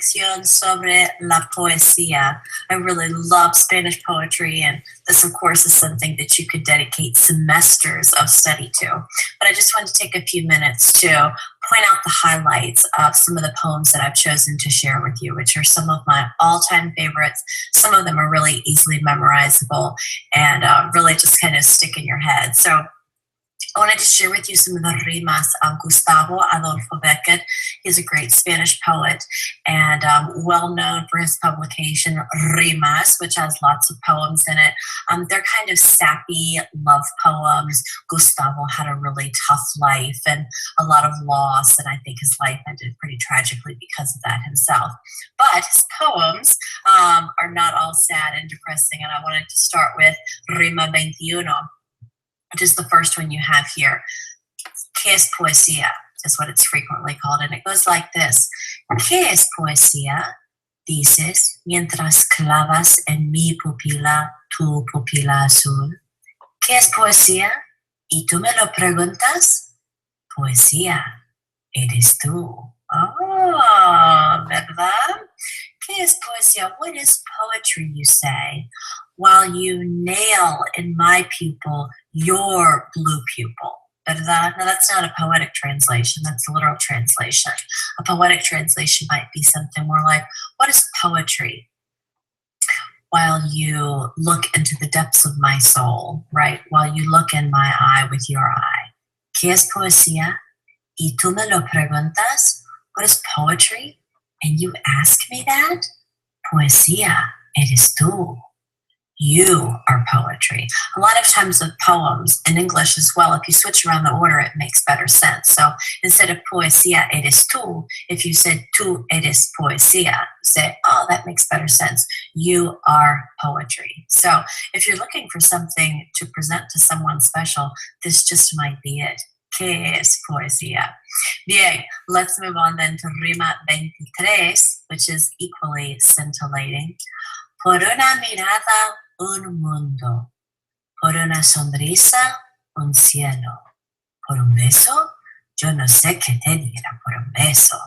sobre la poesía. I really love Spanish poetry, and this, of course, is something that you could dedicate semesters of study to. But I just want to take a few minutes to point out the highlights of some of the poems that I've chosen to share with you, which are some of my all-time favorites. Some of them are really easily memorizable and really just kind of stick in your head. So I wanted to share with you some of the rimas of Gustavo Adolfo Beckett. He's a great Spanish poet and well known for his publication Rimas, which has lots of poems in it. They're kind of sappy love poems. Gustavo had a really tough life and a lot of loss, and I think his life ended pretty tragically because of that himself. But his poems are not all sad and depressing, and I wanted to start with Rima 21, which is the first one you have here. ¿Qué es poesía? Is what it's frequently called, and it goes like this. ¿Qué es poesía? Dices, mientras clavas en mi pupila tu pupila azul. ¿Qué es poesía? Y tú me lo preguntas. Poesía eres tú. Oh, ¿verdad? ¿Qué es poesía? What is poetry, you say, while you nail in my pupil your blue pupil? ¿Verdad? Now, that's not a poetic translation. That's a literal translation. A poetic translation might be something more like, what is poetry? While you look into the depths of my soul, right? While you look in my eye with your eye. ¿Qué es poesía? Y tú me lo preguntas. What is poetry? And you ask me that? Poesía eres tú. You are poetry. A lot of times with poems, in English as well, if you switch around the order, it makes better sense. So instead of poesía eres tú, if you said tú eres poesía, say, oh, that makes better sense. You are poetry. So if you're looking for something to present to someone special, this just might be it. ¿Qué es poesía? Bien, let's move on then to Rima 23, which is equally scintillating. Por una mirada, un mundo. Por una sonrisa, un cielo. Por un beso, yo no sé qué te diera por un beso.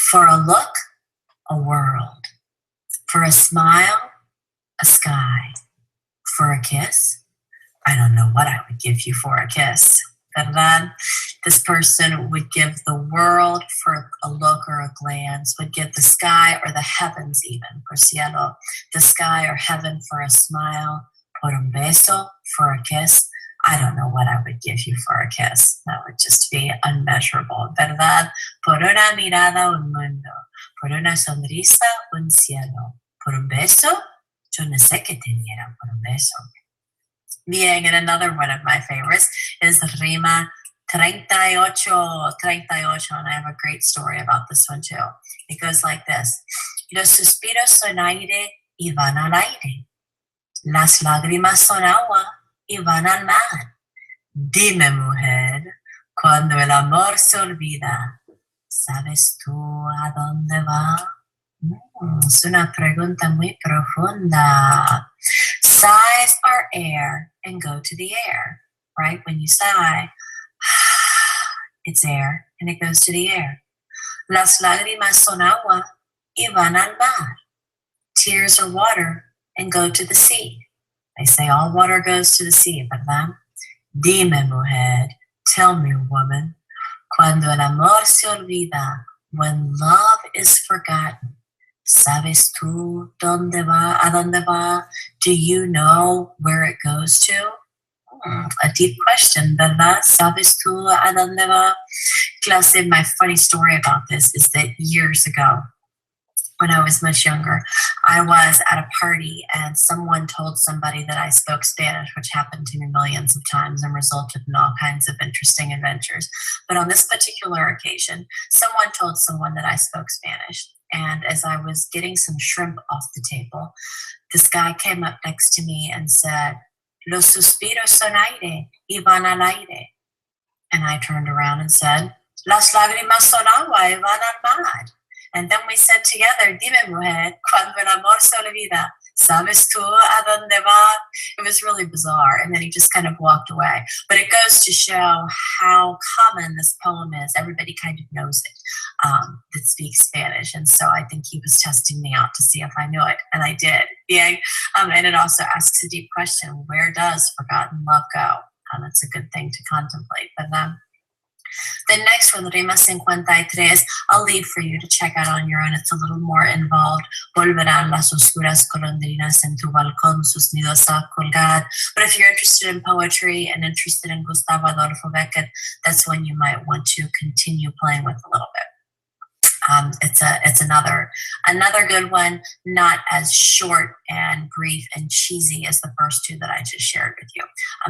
For a look, a world. For a smile, a sky. For a kiss, I don't know what I would give you for a kiss. ¿Verdad? This person would give the world for a look or a glance, would give the sky or the heavens even, por cielo, the sky or heaven for a smile, por un beso, for a kiss. I don't know what I would give you for a kiss. That would just be unmeasurable, ¿verdad? Por una mirada, un mundo. Por una sonrisa, un cielo. Por un beso, yo no sé qué te diera por un beso. Bien, and another one of my favorites is Rima 38, and I have a great story about this one too. It goes like this. Los suspiros son aire y van al aire. Las lágrimas son agua y van al mar. Dime, mujer, cuando el amor se olvida, ¿sabes tú a dónde va? Es una pregunta muy profunda. Sighs are air and go to the air, right? When you sigh, it's air and it goes to the air. Las lágrimas son agua y van al mar. Tears are water and go to the sea. They say all water goes to the sea, ¿verdad? Dime, mujer, tell me, woman, cuando el amor se olvida, when love is forgotten, ¿sabes tú dónde va, a dónde va? Do you know where it goes to? A deep question, ¿verdad? ¿Sabes tú a dónde va? Clase, my funny story about this is that years ago, when I was much younger, I was at a party and someone told somebody that I spoke Spanish, which happened to me millions of times and resulted in all kinds of interesting adventures. But on this particular occasion, someone told someone that I spoke Spanish. And as I was getting some shrimp off the table, this guy came up next to me and said, Los suspiros son aire y van al aire. And I turned around and said, Las lágrimas son agua y van al mar. And then we said together, Dime, mujer, cuando el amor se olvida, ¿Sabes tú a dónde va? It was really bizarre. And then he just kind of walked away. But it goes to show how common this poem is. Everybody kind of knows it that speaks Spanish. And so I think he was testing me out to see if I knew it. And I did. Yeah. And it also asks a deep question: where does forgotten love go? It's a good thing to contemplate. But the next one, Rima 53, I'll leave for you to check out on your own. It's a little more involved. Volverán las oscuras golondrinas en tu balcón sus nidos a colgar. But if you're interested in poetry and interested in Gustavo Adolfo Beckett, that's one you might want to continue playing with a little bit. It's another good one, not as short and brief and cheesy as the first two that I just shared with you.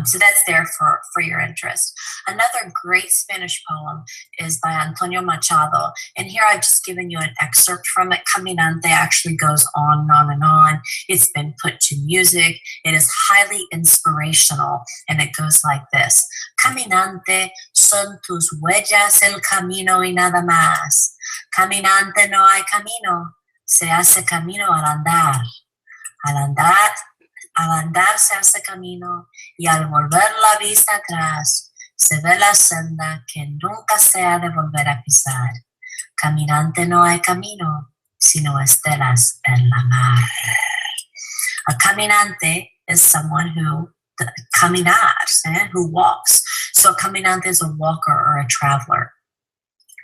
So that's there for your interest. Another great Spanish poem is by Antonio Machado, and here I've just given you an excerpt from it. Caminante actually goes on and on and on. It's been put to music. It is highly inspirational, and it goes like this: Caminante, son tus huellas el camino y nada más. Caminante, no hay camino, se hace camino al andar. Al andar se hace camino, y al volver la vista atrás, se ve la senda que nunca se ha de volver a pisar. Caminante, no hay camino, sino estelas en la mar. A caminante is someone who walks. So a caminante is a walker or a traveler.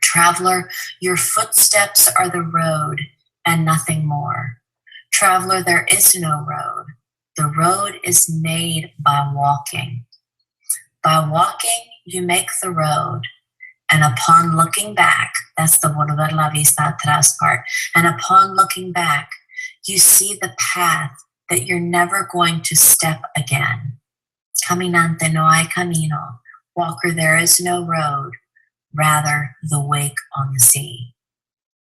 Traveler, your footsteps are the road and nothing more. Traveler, there is no road. The road is made by walking. By walking, you make the road. And upon looking back, that's the volver la vista atrás part. And upon looking back, you see the path that you're never going to step again. Caminante, no hay camino. Walker, there is no road. Rather, the wake on the sea.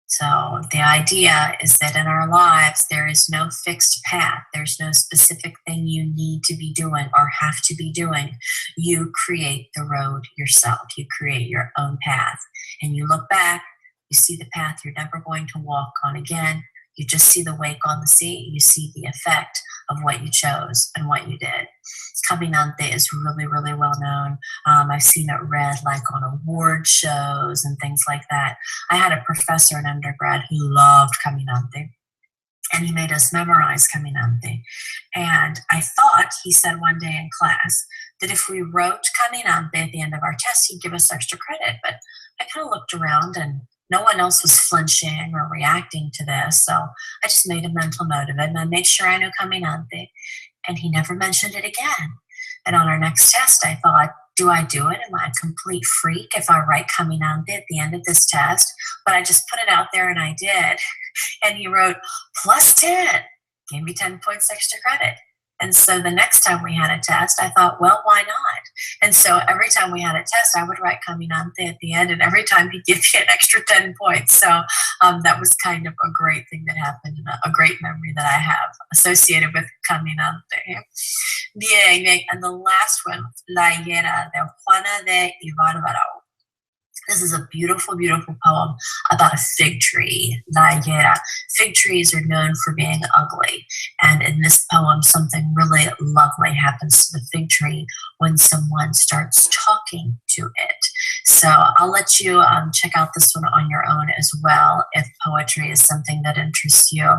So the idea is that in our lives, there is no fixed path. There's no specific thing you need to be doing or have to be doing. You create the road yourself. You create your own path. And you look back, you see the path you're never going to walk on again. You just see the wake on the sea. You see the effect of what you chose and what you did. Caminante is really, really well known. I've seen it read like on award shows and things like that. I had a professor in undergrad who loved Caminante, and he made us memorize Caminante. And I thought, he said one day in class, that if we wrote Caminante at the end of our test, he'd give us extra credit. But I kind of looked around and no one else was flinching or reacting to this. So I just made a mental note of it, and I made sure I knew Caminante. And he never mentioned it again. And on our next test, I thought, do I do it? Am I a complete freak if I write Caminante at the end of this test? But I just put it out there, and I did. And he wrote plus 10, gave me 10 points extra credit. And so the next time we had a test, I thought, well, why not? And so every time we had a test, I would write Caminante at the end, and every time he'd give me an extra 10 points. So that was kind of a great thing that happened, and a great memory that I have associated with Caminante. Bien, bien. And the last one, La Higuera de Juana de Ibárbaro. This is a beautiful, beautiful poem about a fig tree, La Higuera. Fig trees are known for being ugly. And in this poem, something really lovely happens to the fig tree when someone starts talking to it. So I'll let you check out this one on your own as well, if poetry is something that interests you.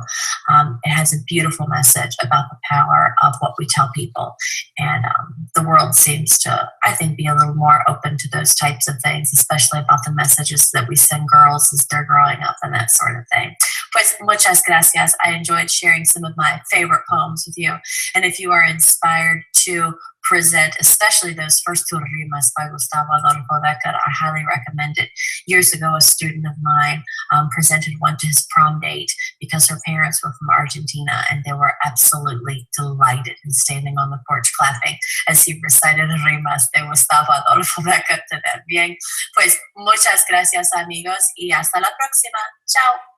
It has a beautiful message about the power of what we tell people. And the world seems to, I think, be a little more open to those types of things, especially about the messages that we send girls as they're growing up and that sort of thing. Pues muchas gracias. I enjoyed sharing some of my favorite poems with you. And if you are inspired to present, especially those first two rimas by Gustavo Adolfo Beckett, I highly recommend it. Years ago, a student of mine presented one to his prom date because her parents were from Argentina, and they were absolutely delighted and standing on the porch clapping as he recited rimas de Gustavo Adolfo Beckett to them. Bien, pues muchas gracias, amigos, y hasta la próxima. Chao.